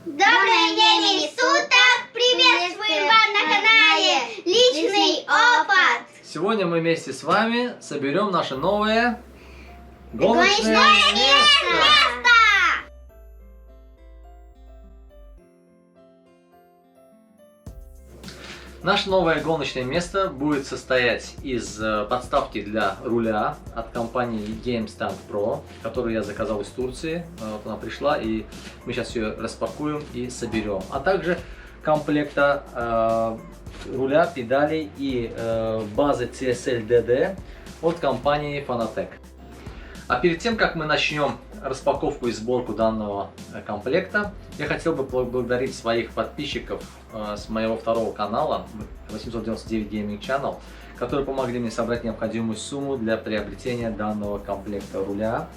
Доброго времени суток! Приветствуем вас на канале Личный опыт! Сегодня мы вместе с вами соберем наше новое Гоночное место! Наше новое гоночное место будет состоять из подставки для руля от компании GameStand Pro, которую я заказал из Турции. Вот она пришла, и мы сейчас ее распакуем и соберем. А также комплекта руля, педалей и базы CSL-DD от компании Fanatec. А перед тем, как мы начнем распаковку и сборку данного комплекта, я хотел бы поблагодарить своих подписчиков с моего второго канала 899 Gaming Channel, которые помогли мне собрать необходимую сумму для приобретения данного комплекта руля.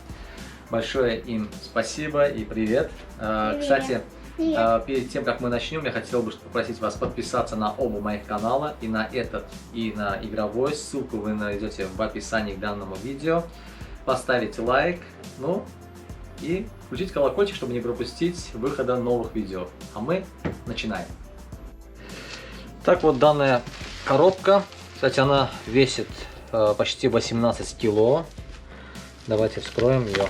Большое им спасибо и привет. Кстати, перед тем, как мы начнем, я хотел бы попросить вас подписаться на оба моих канала, и на этот, и на игровой. Ссылку вы найдете в описании к данному видео. Поставить лайк, ну и включить колокольчик, чтобы не пропустить выхода новых видео. А мы начинаем. Так вот, данная коробка, кстати, она весит почти 18 кило. Давайте вскроем ее.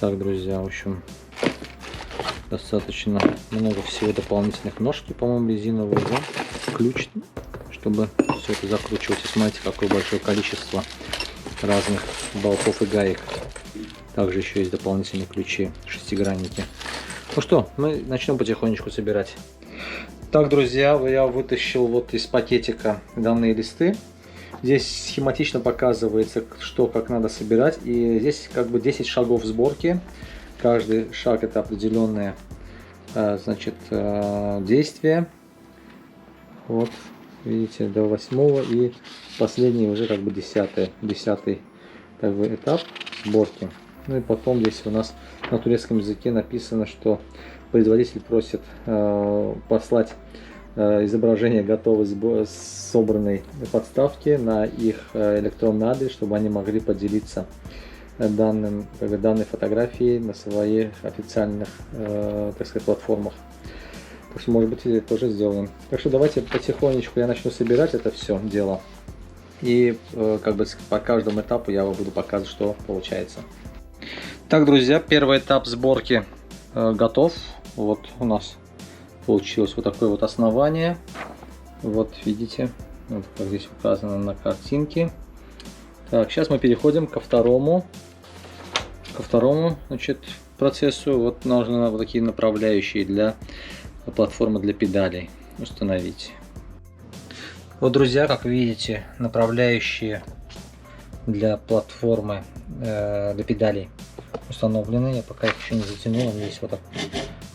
Так, друзья, в общем, достаточно много всего дополнительных. Ножки, по-моему, резиновые, да? Ключ, чтобы все это закручивать. И смотрите, какое большое количество разных болтов и гаек. Также еще есть дополнительные ключи, шестигранники. Ну что, мы начнем потихонечку собирать. Так, друзья, я вытащил вот из пакетика данные листы. Здесь схематично показывается, что как надо собирать. И здесь как бы 10 шагов сборки. Каждый шаг это определенное, значит, действие. Вот, видите, до 8-го и последний уже как бы 10-й как бы этап сборки. Ну и потом здесь у нас на турецком языке написано, что производитель просит послать изображение готовой собранной подставки на их электронный адрес, чтобы они могли поделиться данной фотографией на своих официальных, так сказать, платформах. Так что, может быть, это тоже сделаем. Так что давайте потихонечку я начну собирать это все дело. И как бы по каждому этапу я вам буду показывать, что получается. Так, друзья, первый этап сборки готов. Вот у нас получилось вот такое вот основание. Вот видите, вот как здесь указано на картинке. Так, сейчас мы переходим ко второму, значит, процессу. Вот нужно вот такие направляющие для платформы для педалей установить. Вот, друзья, как видите, направляющие для платформы для педалей установлены. Я пока их еще не затянул. Они здесь вот так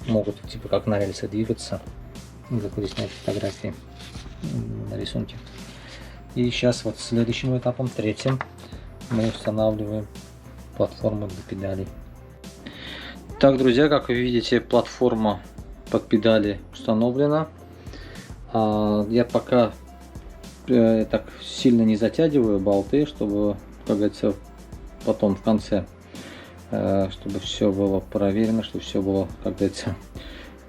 могут типа как на рельсы двигаться, как вот здесь на этой фотографии, на рисунке. И сейчас вот следующим этапом, третьим, мы устанавливаем платформу для педалей. Так, друзья, как вы видите, платформа под педали установлена. Я пока так сильно не затягиваю болты, чтобы, как говорится, потом в конце, чтобы все было проверено, чтобы все было, как говорится,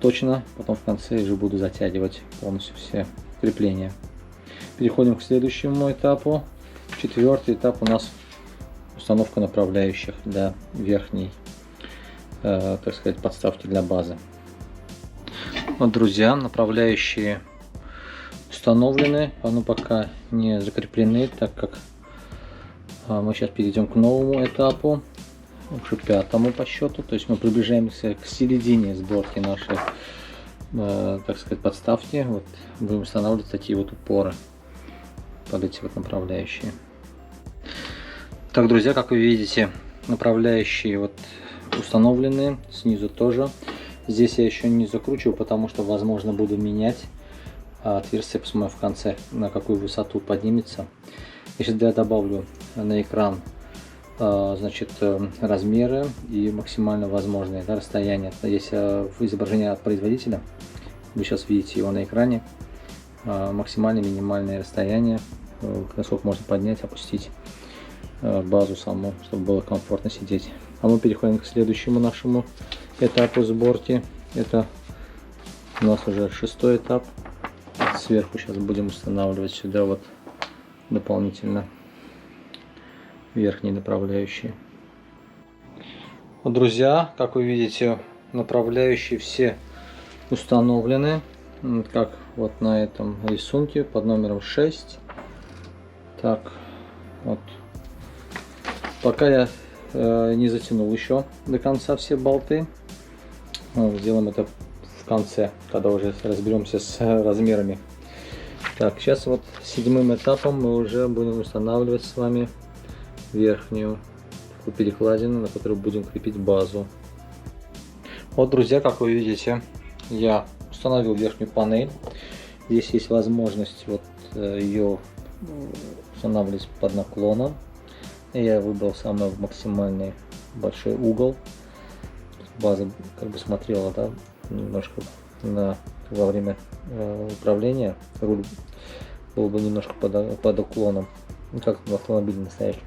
точно. Потом в конце уже буду затягивать полностью все крепления. Переходим к следующему этапу. Четвертый этап у нас установка направляющих для верхней, так сказать, подставки для базы. Вот, друзья, направляющие установлены, но пока не закреплены, так как мы сейчас перейдем к новому этапу, уже пятому по счету. То есть мы приближаемся к середине сборки нашей, так сказать, подставки. Вот будем устанавливать такие вот упоры под эти вот направляющие. Так, друзья, как вы видите, направляющие вот установлены, снизу тоже. Здесь я еще не закручиваю, потому что, возможно, буду менять а отверстие, посмотрим в конце, на какую высоту поднимется. Я сейчас добавлю на экран значит, размеры и максимально возможные, да, расстояния. Здесь изображение от производителя, вы сейчас видите его на экране. Максимальное, минимальное расстояние, насколько можно поднять, опустить базу саму, чтобы было комфортно сидеть. А мы переходим к следующему нашему этапу сборки. Это у нас уже 6-й этап. Сверху сейчас будем устанавливать сюда вот дополнительно верхние направляющие. Вот, друзья, как вы видите, направляющие все установлены, как вот на этом рисунке под номером 6. Так, вот. Пока я не затянул еще до конца все болты. Сделаем это в конце, когда уже разберемся с размерами. Так, сейчас вот 7-м этапом мы уже будем устанавливать с вами верхнюю перекладину, на которую будем крепить базу. Вот, друзья, как вы видите, я установил верхнюю панель. Здесь есть возможность вот ее устанавливать под наклоном. Я выбрал самый максимальный большой угол. База как бы смотрела, да, немножко во время управления. Руль был бы немножко под уклоном, как в автомобиле настоящем.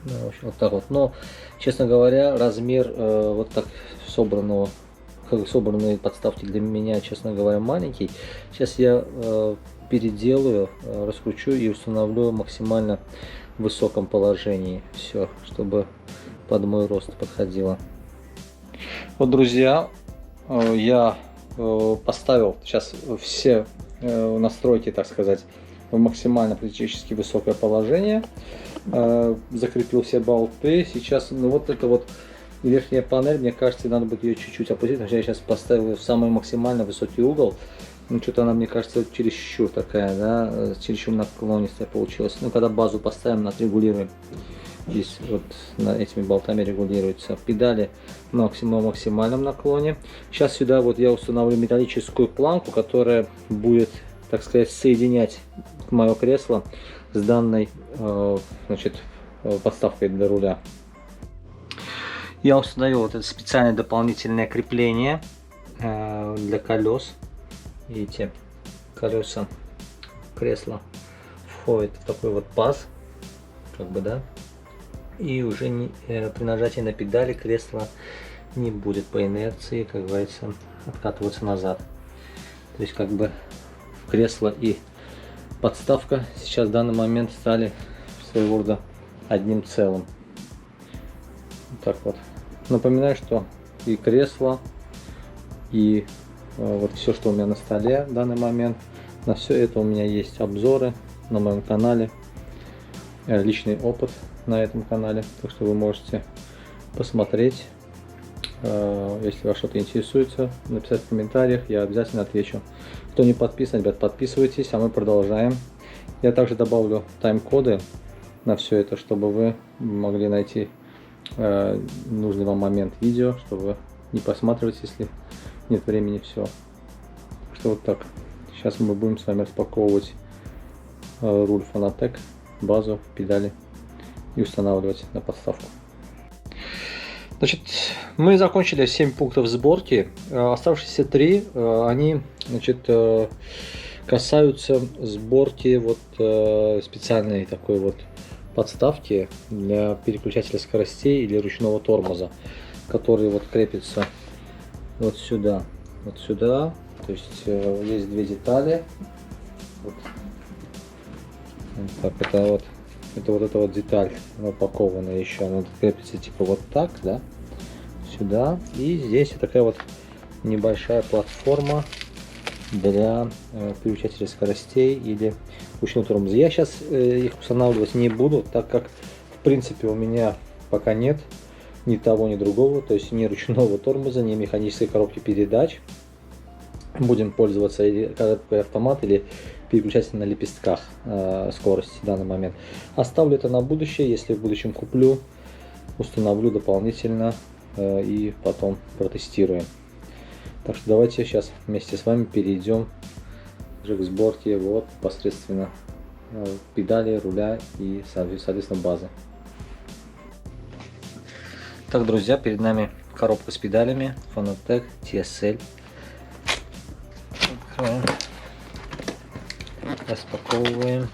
В общем, вот так вот. Но, честно говоря, размер вот так собранные подставки для меня, честно говоря, маленький. Сейчас я переделаю, раскручу и установлю максимально в высоком положении. Все, чтобы под мой рост подходило. Вот, друзья, я поставил сейчас все настройки, так сказать, в максимально практически высокое положение. Закрепил все болты. Сейчас, ну, вот это вот верхняя панель, мне кажется, надо будет ее чуть-чуть опустить. Потому что я сейчас поставил ее в самый максимально высокий угол. Ну, что-то она, мне кажется, чересчур такая, да, чересчур наклонистая получилась. Ну, когда базу поставим, отрегулируем. Здесь вот этими болтами регулируются педали на максимальном наклоне. Сейчас сюда вот я установлю металлическую планку, которая будет, так сказать, соединять мое кресло с данной, значит, подставкой для руля. Я установил вот это специальное дополнительное крепление для колес. Видите, колеса кресла входит в такой вот паз, как бы, да. И уже при нажатии на педали кресло не будет по инерции, как говорится, откатываться назад. То есть как бы кресло и подставка сейчас в данный момент стали своего рода одним целым. Так вот. Напоминаю, что и кресло, и вот все, что у меня на столе в данный момент, на все это у меня есть обзоры на моем канале, личный опыт на этом канале, так что вы можете посмотреть. Если вас что-то интересуется, написать в комментариях, я обязательно отвечу. Кто не подписан, ребят, подписывайтесь, а мы продолжаем. Я также добавлю тайм-коды на все это, чтобы вы могли найти нужный вам момент видео, чтобы вы не посматривать, если нет времени. Все. Что вот так. Сейчас мы будем с вами распаковывать руль Fanatec, базу, педали и устанавливать на подставку. Значит, мы закончили 7 пунктов сборки. Оставшиеся 3, они, значит, касаются сборки вот специальной такой вот подставки для переключателя скоростей или ручного тормоза, который вот крепится вот сюда. Вот сюда. То есть есть две детали. Вот. Так, это вот эта вот деталь, она упакована еще, она крепится типа вот так, да, сюда. И здесь такая вот небольшая платформа для переключателя скоростей или ручного тормоза. Я сейчас их устанавливать не буду, так как в принципе у меня пока нет ни того, ни другого, то есть ни ручного тормоза, ни механической коробки передач. Будем пользоваться или коробкой автомат, или переключатель на лепестках скорости в данный момент. Оставлю это на будущее, если в будущем куплю, установлю дополнительно и потом протестируем. Так что давайте сейчас вместе с вами перейдем уже к сборке вот посредственно педали, руля и, соответственно, базы. Так, друзья, перед нами коробка с педалями Fanatec TSL. Открываем, распаковываем.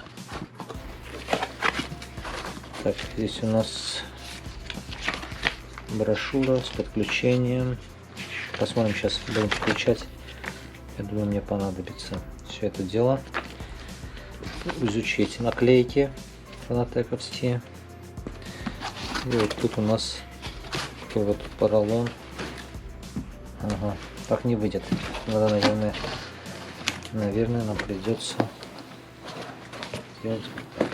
Так, здесь у нас брошюра с подключением. Посмотрим, сейчас будем подключать. Я думаю, мне понадобится все это дело изучить. Наклейки фанатековские. И вот тут у нас такой вот поролон. Ага, так не выйдет. Надо, наверное, нам придется сделать так.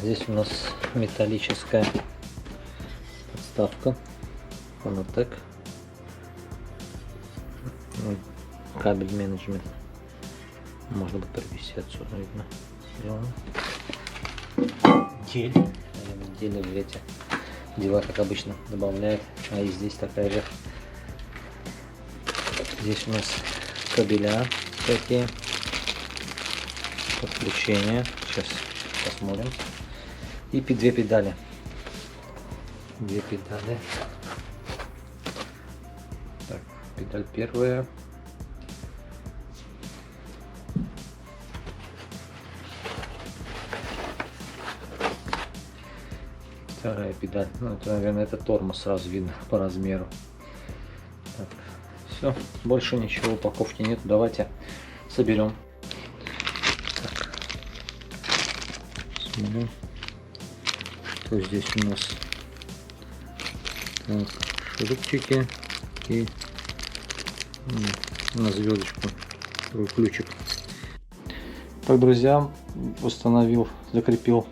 Здесь у нас металлическая подставка Fanatec, кабель менеджмент, можно будет провести отсюда, видно, дель, деле в эти дела, как обычно, добавляет, а и здесь такая же. Здесь у нас кабеля такие, подключения, сейчас посмотрим. И две педали. Две педали. Так, педаль первая. Вторая педаль. Ну, это, наверное, это тормоз, сразу видно по размеру. Так, все. Больше ничего, упаковки нет. Давайте соберем. Так. Смотрим. Что здесь у нас? Так, шурупчики и на звездочку такой ключик. Так, друзья, установил, закрепил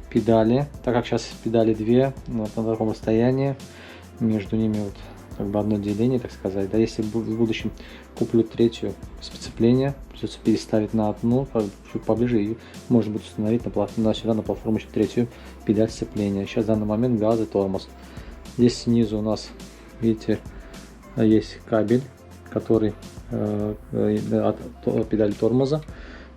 педали. Так как сейчас педали две, вот на таком расстоянии, между ними вот как бы одно деление, так сказать. Да, если в будущем куплю третью сцепление, придется переставить на одну, чуть поближе, и можно будет установить сюда на платформу еще третью педаль сцепления. Сейчас в данный момент газ и тормоз. Здесь снизу у нас, видите, есть кабель, который от педали тормоза.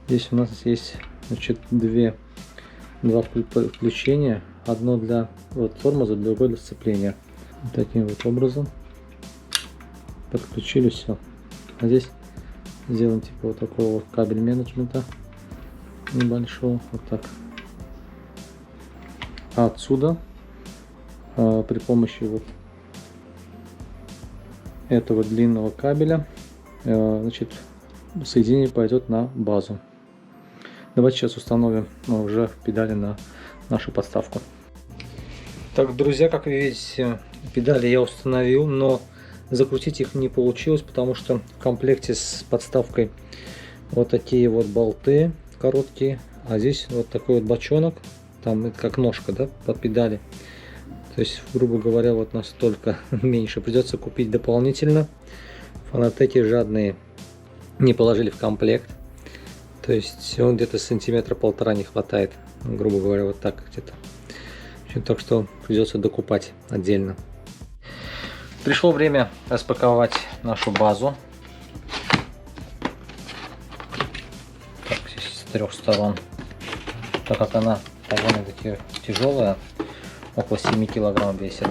Здесь у нас есть, значит, два включения, одно для тормоза, другое для сцепления. Вот таким вот образом подключили все. А здесь сделаем типа вот такого вот кабель менеджмента небольшого, вот так. А отсюда при помощи вот этого длинного кабеля, значит, соединение пойдет на базу. Давайте сейчас установим уже педали на нашу подставку. Так, друзья, как вы видите, педали я установил, но закрутить их не получилось, потому что в комплекте с подставкой вот такие вот болты короткие, а здесь вот такой вот бочонок, там это как ножка, да, под педали. То есть, грубо говоря, вот настолько меньше. Придется купить дополнительно. Fanatec жадные не положили в комплект. То есть он где-то сантиметра полтора не хватает, грубо говоря, вот так где-то. Так что придется докупать отдельно. Пришло время распаковать нашу базу. Так, здесь с трех сторон. Так как она довольно-таки тяжелая, около 7 килограмм весит.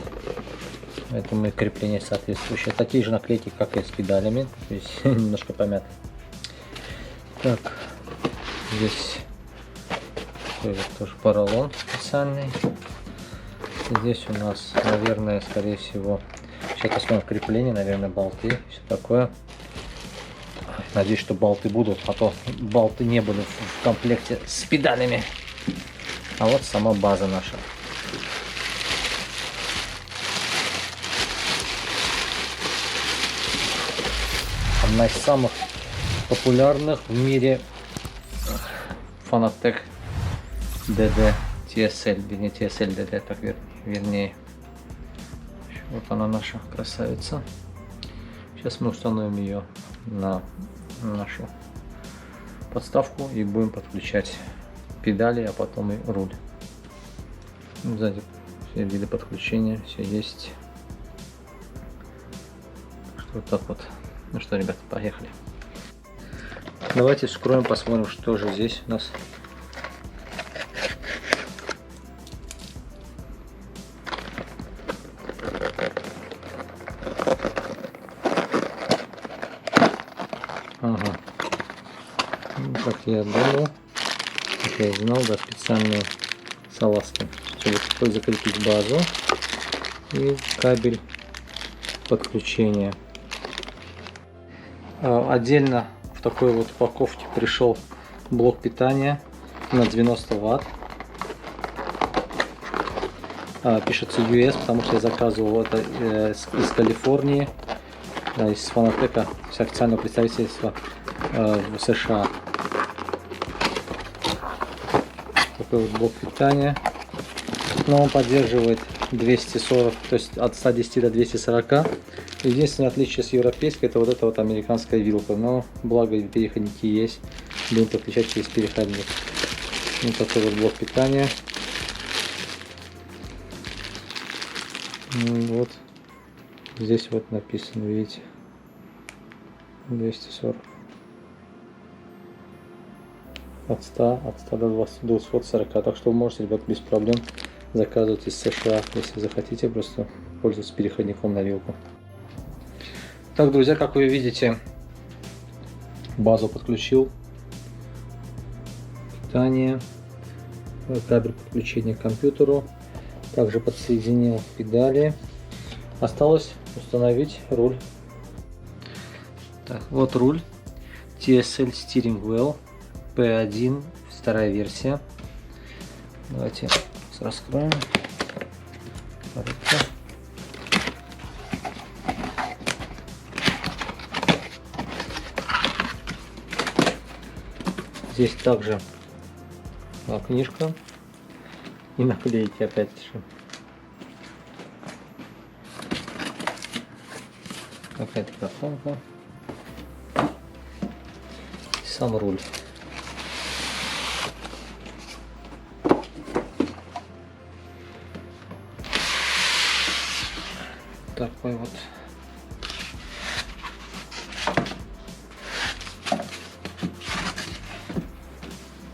Поэтому и крепление соответствующее. Такие же наклейки, как и с педалями. То есть немножко помят. Так, здесь такой вот тоже поролон специальный. Здесь у нас, наверное, скорее всего, сейчас посмотрим крепление, наверное, болты, все такое. Надеюсь, что болты будут, а то болты не были в комплекте с педалями. А вот сама база наша. Одна из самых популярных в мире Fanatec DD TSL, вернее TSL DD, так вернее. Вот она, наша красавица. Сейчас мы установим ее на нашу подставку и будем подключать педали, а потом и руль. Сзади все виды подключения, все есть. Что вот так вот. Ну что, ребята, поехали. Давайте вскроем, посмотрим, что же здесь у нас. Ага. Ну, как я думал, как я и знал, да, специальные салазки, чтобы закрепить базу и кабель подключения. Отдельно в такой вот упаковке пришел блок питания на 90 Вт. Пишется US, потому что я заказывал это из Калифорнии, из Fanatec, с официального представительства в США. Такой вот блок питания. Но он поддерживает 240, то есть от 110 до 240. Единственное отличие с европейской, это вот эта вот американская вилка. Но благо переходники есть. Будем подключать через переходник. Вот такой вот блок питания. Вот здесь вот написано, видите, 240. От 100 до 240. Так что вы можете, ребят, без проблем заказывать из США, если захотите, просто пользоваться переходником на вилку. Так, друзья, как вы видите, базу подключил, питание, кабель подключения к компьютеру, также подсоединил педали. Осталось установить руль. Так, вот руль TSL Steering Wheel P1, вторая версия. Давайте раскроем. Здесь также книжка и наклейки опять же. Какая-то картонка. И сам руль. Такой вот.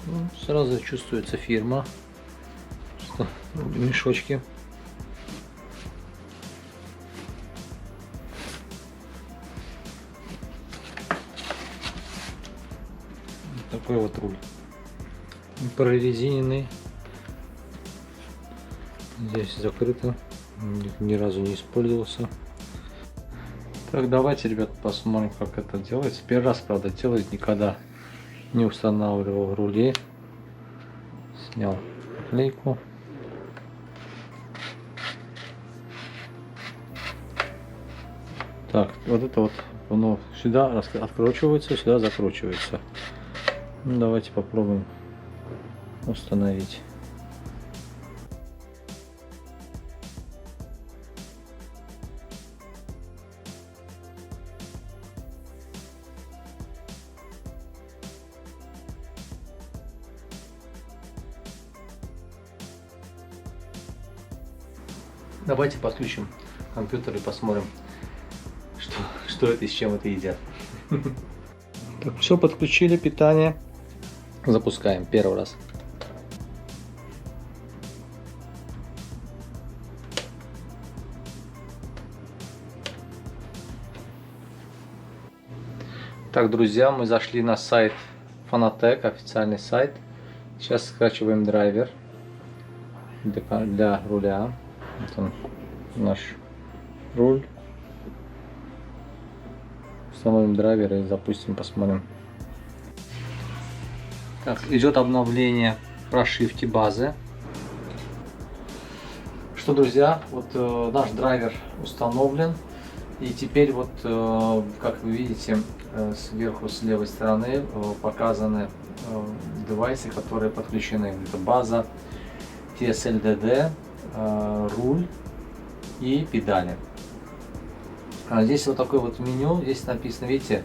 Ну, сразу чувствуется фирма, что мешочки. Такой вот руль. Прорезиненный. Здесь закрыто. Ни разу не использовался. Так, давайте, ребят, посмотрим, как это делается. Первый раз, правда, делать, никогда не устанавливал рули. Снял наклейку. Так, вот это вот, оно сюда откручивается, сюда закручивается. Ну, давайте попробуем установить. Давайте подключим компьютер и посмотрим, что это и с чем это едят. Так, все, подключили питание. Запускаем первый раз. Так, друзья, мы зашли на сайт Fanatec, официальный сайт. Сейчас скачиваем драйвер для руля. Вот он, наш руль. Установим драйвер и запустим, посмотрим. Так, идет обновление прошивки базы. Что, друзья, вот наш драйвер установлен. И теперь вот, как вы видите, сверху с левой стороны показаны девайсы, которые подключены. Это база, TSL-DD, руль и педали. Здесь вот такое вот меню. Здесь написано, видите,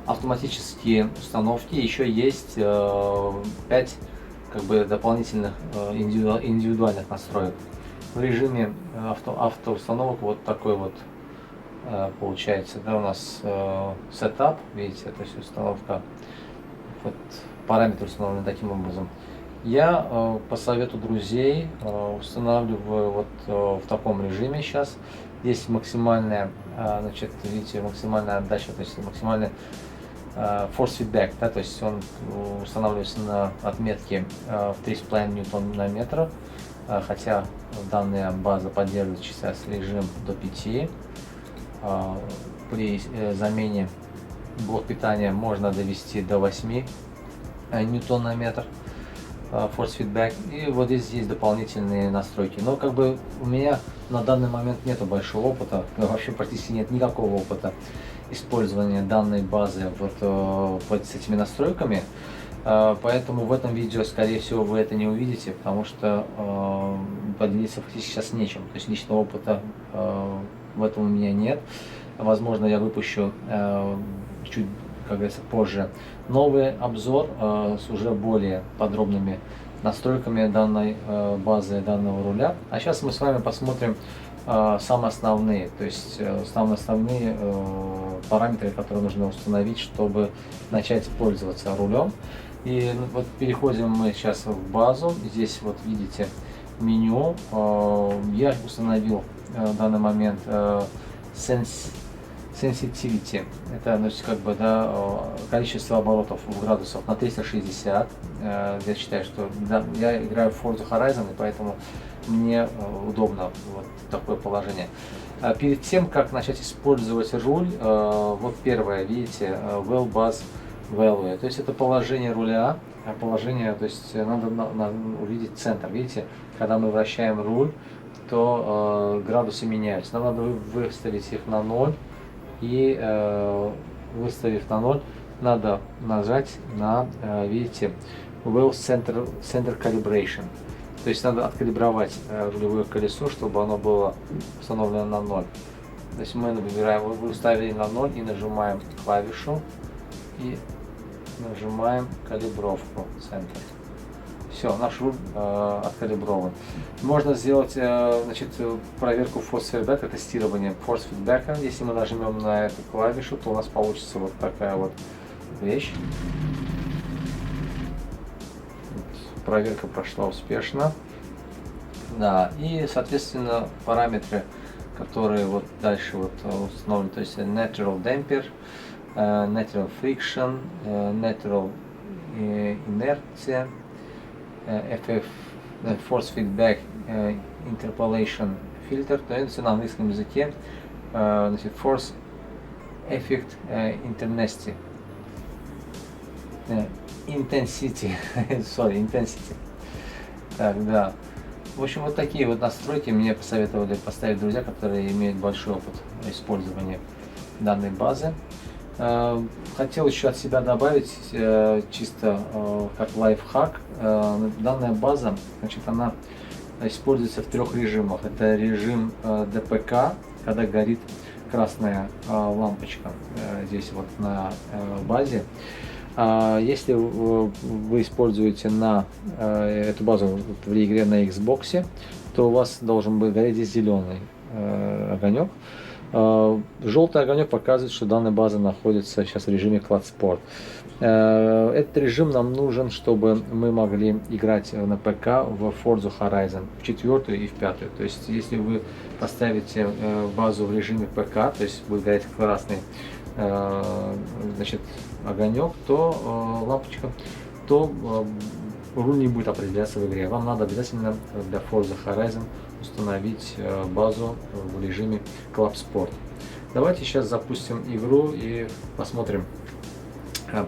автоматические установки, еще есть 5 как бы дополнительных индивидуальных настроек. В режиме автоустановок вот такой вот получается, да, у нас сетап, видите, то есть установка, вот параметры установлены таким образом. Я по совету друзей устанавливаю вот в таком режиме сейчас. Здесь максимальная, значит, видите, максимальная отдача, то есть максимальный force feedback, да, то есть он устанавливается на отметке в 3,5 ньютон на метр, хотя данная база поддерживает сейчас режим до 5. При замене блок питания можно довести до 8 ньютон на метр force feedback. И вот здесь есть дополнительные настройки. Но как бы у меня на данный момент нету большого опыта, вообще практически нет никакого опыта использования данной базы вот с этими настройками. Поэтому в этом видео, скорее всего, вы это не увидите, потому что поделиться фактически сейчас нечем. То есть личного опыта в этом у меня нет. Возможно, я выпущу чуть, как говорится, позже новый обзор с уже более подробными настройками данной базы, данного руля. А сейчас мы с вами посмотрим самые основные, то есть самые основные параметры, которые нужно установить, чтобы начать пользоваться рулем. И вот переходим мы сейчас в базу. Здесь вот видите меню. Я установил в данный момент sensitivity. Это, значит, как бы, да, количество оборотов в градусах на 360. Я считаю, что да, я играю в Forza Horizon, и поэтому мне удобно вот такое положение. Перед тем, как начать использовать руль, вот первое, видите, Wheel Buzz Value, то есть это положение руля, положение, то есть надо увидеть центр. Видите, когда мы вращаем руль, то градусы меняются. Нам надо выставить их на 0, и выставив на 0, надо нажать на, видите, Wheel Center Calibration. То есть надо откалибровать рулевое колесо, чтобы оно было установлено на 0. То есть мы выбираем, вы уставили на 0 и нажимаем клавишу и нажимаем калибровку центр. Все, наш руль откалиброван. Можно сделать, значит, проверку force feedback, тестирование force feedback. Если мы нажмем на эту клавишу, то у нас получится вот такая вот вещь. Проверка прошла успешно. Да, и соответственно параметры, которые вот дальше вот установлены, то есть natural damper, natural friction, natural inertia, FF, force feedback, interpolation filter, то есть на английском языке, значит, force effect intensity. Intensity, intensity. Так, да. В общем, вот такие вот настройки мне посоветовали поставить друзья, которые имеют большой опыт использования данной базы. Хотел еще от себя добавить, чисто как лайфхак, данная база, значит, она используется в 3 режимах. Это режим ДПК, когда горит красная лампочка здесь вот на базе. Если вы используете эту базу в игре на Xbox, то у вас должен быть гореть здесь зеленый огонек. Желтый огонек показывает, что данная база находится сейчас в режиме Cloud Sport. Этот режим нам нужен, чтобы мы могли играть на ПК в Forza Horizon в 4 и в 5. То есть, если вы поставите базу в режиме ПК, то есть будет гореть красный, значит, огонек, то лампочка, то руль не будет определяться в игре. Вам надо обязательно для Forza Horizon установить базу в режиме Club Sport. Давайте сейчас запустим игру и посмотрим,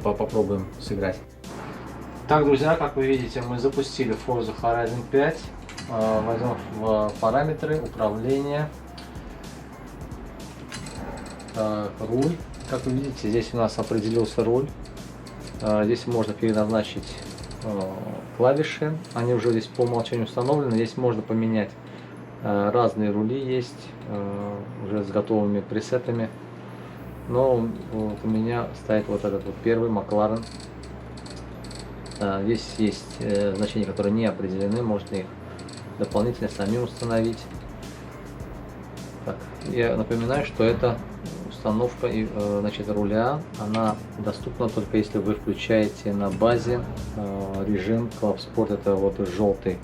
попробуем сыграть. Так, друзья, как вы видите, мы запустили Forza Horizon 5. Возьмем в параметры управления. Так, руль. Как вы видите, здесь у нас определился руль. Здесь можно переназначить клавиши. Они уже здесь по умолчанию установлены. Здесь можно поменять разные рули, есть уже с готовыми пресетами. Но вот у меня стоит вот этот вот первый Макларен. Здесь есть значения, которые не определены, можно их дополнительно самим установить. Так, я напоминаю, что это установка значит, руля, она доступна только если вы включаете на базе режим Club Sport, это вот желтый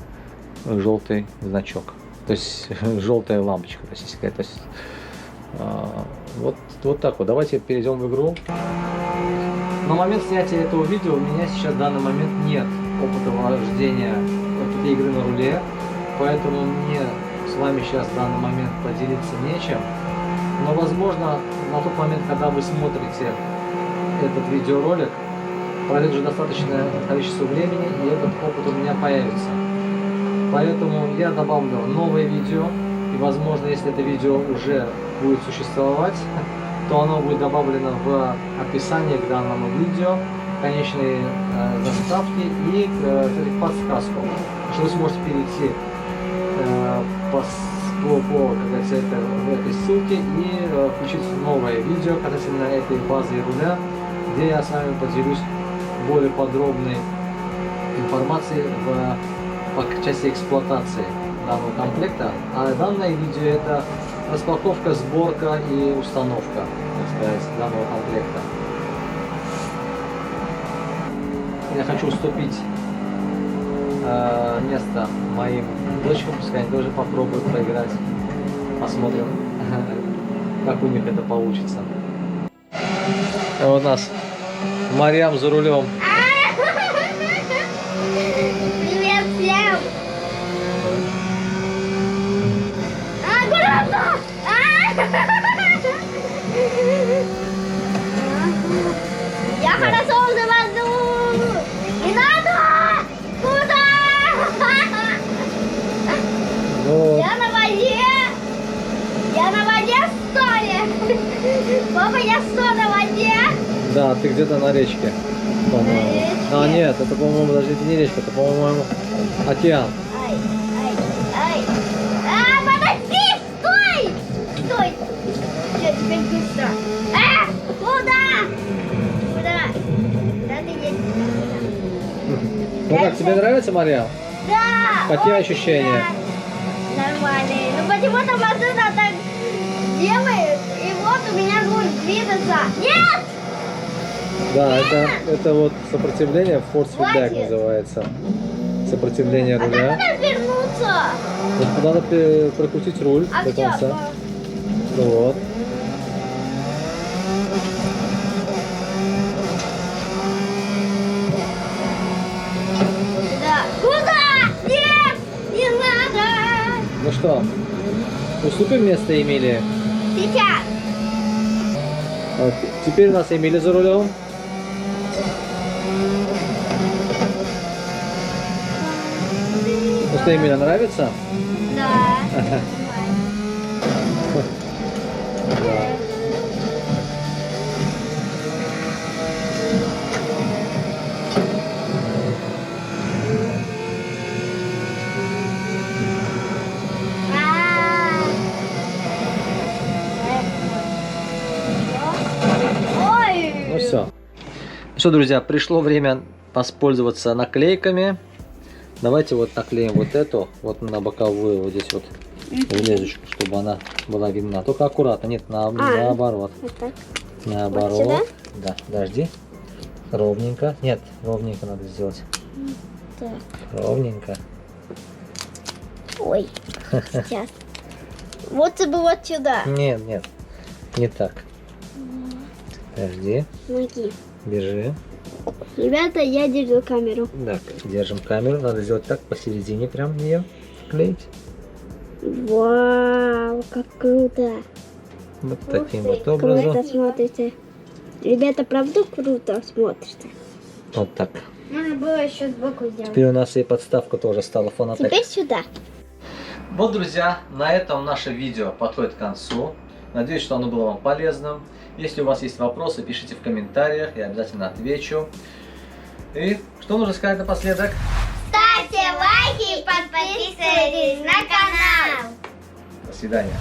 значок, то есть желтая лампочка, то есть, вот так вот. Давайте перейдем в игру. На момент снятия этого видео у меня сейчас в данный момент нет опыта вождения этой игры на руле, поэтому мне с вами сейчас в данный момент поделиться нечем. Но возможно на тот момент, когда вы смотрите этот видеоролик, пройдет уже достаточное количество времени, и этот опыт у меня появится. Поэтому я добавлю новое видео, и возможно, если это видео уже будет существовать, то оно будет добавлено в описание к данному видео, конечные заставки и подсказку, что вы сможете перейти по этой ссылке и включить новое видео касательно этой базы руля, где я с вами поделюсь более подробной информацией по части эксплуатации данного комплекта. А данное видео это распаковка, сборка и установка, так сказать, данного комплекта. Я хочу уступить место моим дочкам, пускай они тоже попробуют поиграть. Посмотрим, как у них это получится. У нас Марьям за рулем. Привет всем! Аккуратно! Я хорошо завожу! Не надо! Куда? Вот. Я на воде! Я на воде, что ли? Папа, я что, на воде? Да, ты где-то на речке, по-моему. А, нет, это, по-моему, даже это не речка, это, по-моему, океан. Ай, ай, ай. Подожди, стой! Стой! Все, теперь быстро. Куда? Куда? Куда ты едешь? Ну как, тебе нравится, Марьям? Да! Какие очень ощущения? Нормальные. Ну почему-то машина так делает, и вот у меня будет двигаться. Нет! Да, это вот сопротивление, force feedback Хватит. называется. Сопротивление А как руля. туда вернуться? Вот надо прокрутить руль А до где? конца. Ну вот. Куда? Куда? Нет! Не надо! Ну что, уступим место Эмилии? Сейчас! Вот. Теперь у нас Эмилия за рулем. Ну что, Эмилия, нравится? Да. Да. Ой! Ну все. Ну что, друзья, пришло время воспользоваться наклейками. Давайте вот наклеим вот эту, вот на боковую, вот здесь вот железочку, чтобы она была видна. Только аккуратно, нет, наоборот. Вот так. Наоборот. Вот сюда? Да, подожди. Ровненько. Нет, ровненько надо сделать. Так. Ровненько. Ой, сейчас. Вот и вот сюда. Нет, нет, не так. Подожди, Ноги. держи. Ребята, я держу камеру. Так, держим камеру. Надо сделать так, посередине прям ее клеить. Вау, как круто. Вот таким вот Круто образом. смотрите. Ребята, правда круто смотрите? Вот так. Надо было еще сбоку сделать. Теперь у нас и подставка тоже стала фонотек. Теперь сюда. Вот, друзья, на этом наше видео подходит к концу. Надеюсь, что оно было вам полезным. Если у вас есть вопросы, пишите в комментариях, я обязательно отвечу. И что нужно сказать напоследок? Ставьте лайки и подписывайтесь на канал. До свидания.